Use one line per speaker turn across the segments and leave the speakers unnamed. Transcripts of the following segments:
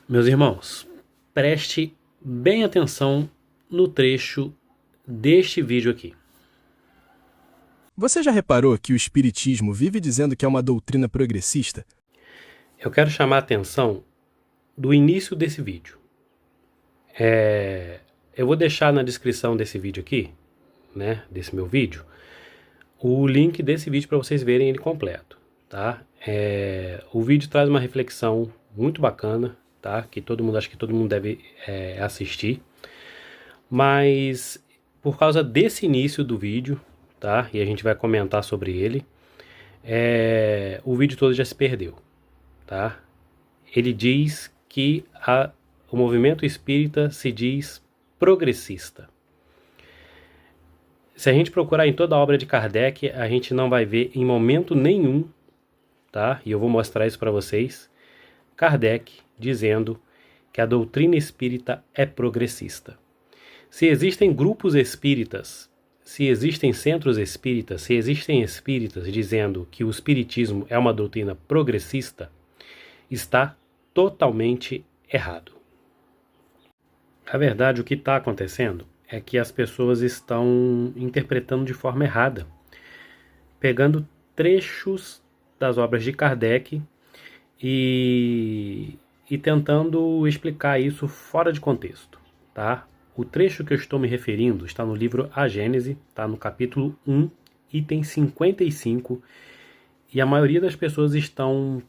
Meus irmãos, preste bem atenção no trecho deste vídeo aqui.
Você já reparou que o Espiritismo vive dizendo que é uma doutrina progressista?
Eu quero chamar a atenção do início desse vídeo. Eu vou deixar na descrição desse vídeo aqui, né, desse meu vídeo, o link desse vídeo para vocês verem ele completo, tá? O vídeo traz uma reflexão muito bacana, tá? Que acho que todo mundo deve assistir. Mas por causa desse início do vídeo, tá? E a gente vai comentar sobre ele, o vídeo todo já se perdeu, tá? Ele diz que o movimento espírita se diz progressista. Se a gente procurar em toda a obra de Kardec, a gente não vai ver em momento nenhum, tá? E eu vou mostrar isso para vocês, Kardec dizendo que a doutrina espírita é progressista. Se existem grupos espíritas, se existem centros espíritas, se existem espíritas dizendo que o espiritismo é uma doutrina progressista, está totalmente errado. Na verdade, o que está acontecendo é que as pessoas estão interpretando de forma errada, pegando trechos das obras de Kardec e tentando explicar isso fora de contexto, tá? O trecho que eu estou me referindo está no livro A Gênese, tá no capítulo 1, item 55, e a maioria das pessoas estão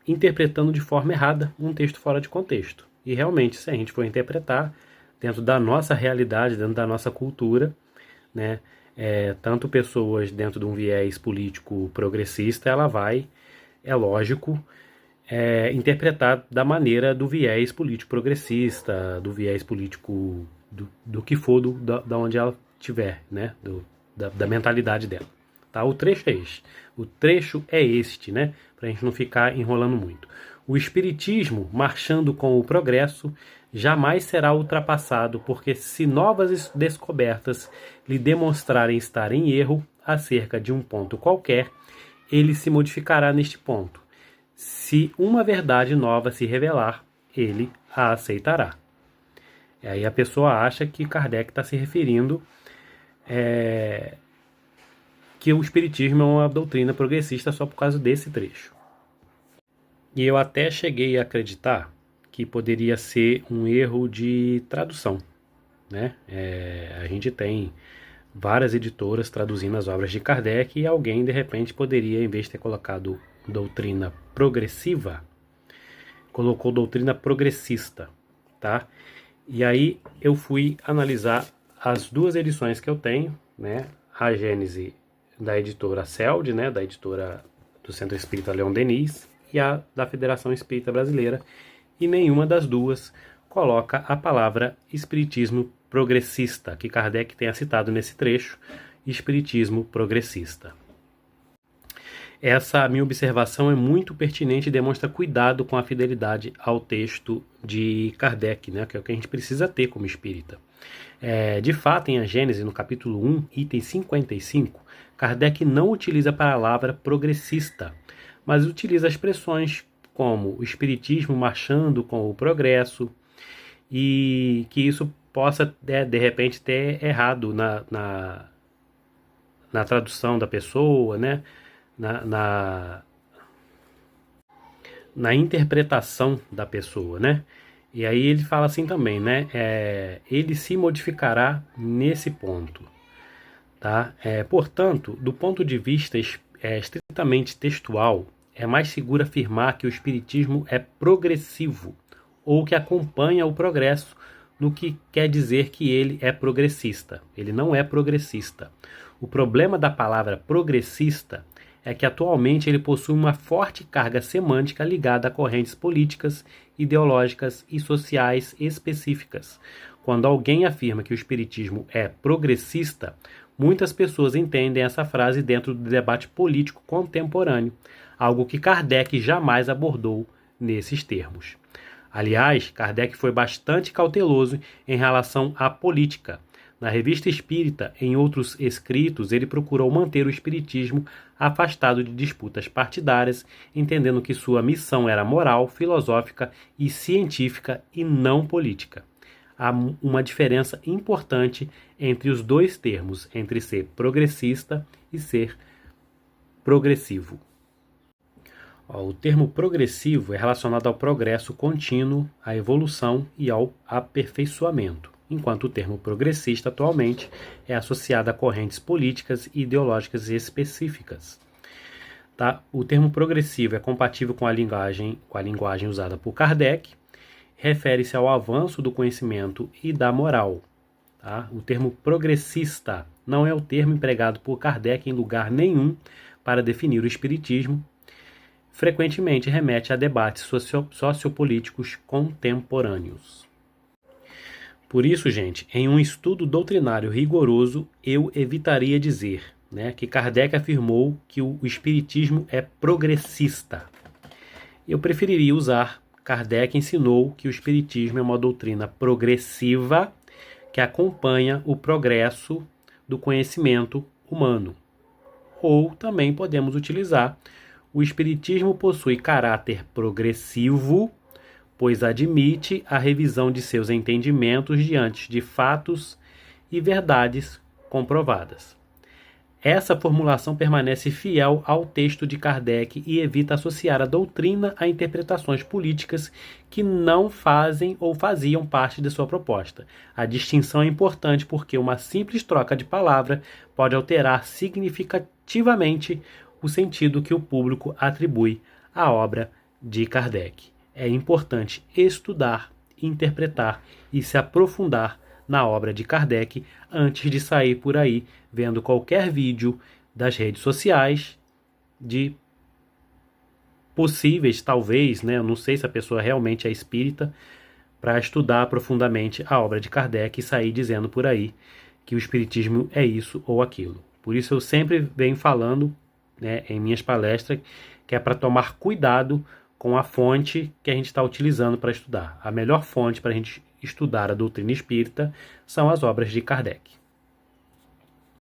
interpretando de forma errada um texto fora de contexto. E realmente, se a gente for interpretar dentro da nossa realidade, dentro da nossa cultura, né, tanto pessoas dentro de um viés político progressista, ela vai, é lógico, interpretar da maneira do viés político progressista, do viés político do que for, da onde ela estiver, né, da mentalidade dela. Tá? O trecho é este. O trecho é este, né, para a gente não ficar enrolando muito. O espiritismo, marchando com o progresso, jamais será ultrapassado, porque se novas descobertas lhe demonstrarem estar em erro acerca de um ponto qualquer, ele se modificará neste ponto. Se uma verdade nova se revelar, ele a aceitará. E aí a pessoa acha que Kardec está se referindo que o espiritismo é uma doutrina progressista só por causa desse trecho. E eu até cheguei a acreditar que poderia ser um erro de tradução, né? A gente tem várias editoras traduzindo as obras de Kardec e alguém de repente poderia, em vez de ter colocado doutrina progressiva, colocou doutrina progressista, tá? E aí eu fui analisar as duas edições que eu tenho, né? A Gênese da editora CELD, né? Da editora do Centro Espírita Leon Denis, e a da Federação Espírita Brasileira, e nenhuma das duas coloca a palavra espiritismo progressista, que Kardec tenha citado nesse trecho, espiritismo progressista. Essa minha observação é muito pertinente e demonstra cuidado com a fidelidade ao texto de Kardec, né, que é o que a gente precisa ter como espírita. De fato, em A Gênese, no capítulo 1, item 55, Kardec não utiliza a palavra progressista, mas utiliza expressões como o espiritismo marchando com o progresso, e que isso possa, de repente, ter errado na tradução da pessoa, né? Na interpretação da pessoa, né? E aí ele fala assim também, né? Ele se modificará nesse ponto, tá? Portanto, do ponto de vista estritamente textual, é mais seguro afirmar que o espiritismo é progressivo ou que acompanha o progresso, no que quer dizer que ele é progressista. Ele não é progressista. O problema da palavra progressista é que atualmente ele possui uma forte carga semântica ligada a correntes políticas, ideológicas e sociais específicas. Quando alguém afirma que o espiritismo é progressista, muitas pessoas entendem essa frase dentro do debate político contemporâneo, algo que Kardec jamais abordou nesses termos. Aliás, Kardec foi bastante cauteloso em relação à política. Na Revista Espírita, em outros escritos, ele procurou manter o espiritismo afastado de disputas partidárias, entendendo que sua missão era moral, filosófica e científica e não política. Há uma diferença importante entre os dois termos, entre ser progressista e ser progressivo. O termo progressivo é relacionado ao progresso contínuo, à evolução e ao aperfeiçoamento, enquanto o termo progressista atualmente é associado a correntes políticas e ideológicas específicas. Tá? O termo progressivo é compatível com a linguagem usada por Kardec, refere-se ao avanço do conhecimento e da moral. Tá? O termo progressista não é o termo empregado por Kardec em lugar nenhum para definir o espiritismo. Frequentemente remete a debates sociopolíticos contemporâneos. Por isso, gente, em um estudo doutrinário rigoroso, eu evitaria dizer, que Kardec afirmou que o espiritismo é progressista. Eu preferiria usar Kardec ensinou que o espiritismo é uma doutrina progressiva que acompanha o progresso do conhecimento humano. Ou também podemos utilizar o espiritismo possui caráter progressivo, pois admite a revisão de seus entendimentos diante de fatos e verdades comprovadas. Essa formulação permanece fiel ao texto de Kardec e evita associar a doutrina a interpretações políticas que não fazem ou faziam parte de sua proposta. A distinção é importante porque uma simples troca de palavra pode alterar significativamente o sentido que o público atribui à obra de Kardec. É importante estudar, interpretar e se aprofundar na obra de Kardec antes de sair por aí vendo qualquer vídeo das redes sociais de possíveis, talvez, eu não sei se a pessoa realmente é espírita, para estudar profundamente a obra de Kardec e sair dizendo por aí que o espiritismo é isso ou aquilo. Por isso eu sempre venho falando em minhas palestras, que é para tomar cuidado com a fonte que a gente está utilizando para estudar. A melhor fonte para a gente estudar a doutrina espírita são as obras de Kardec.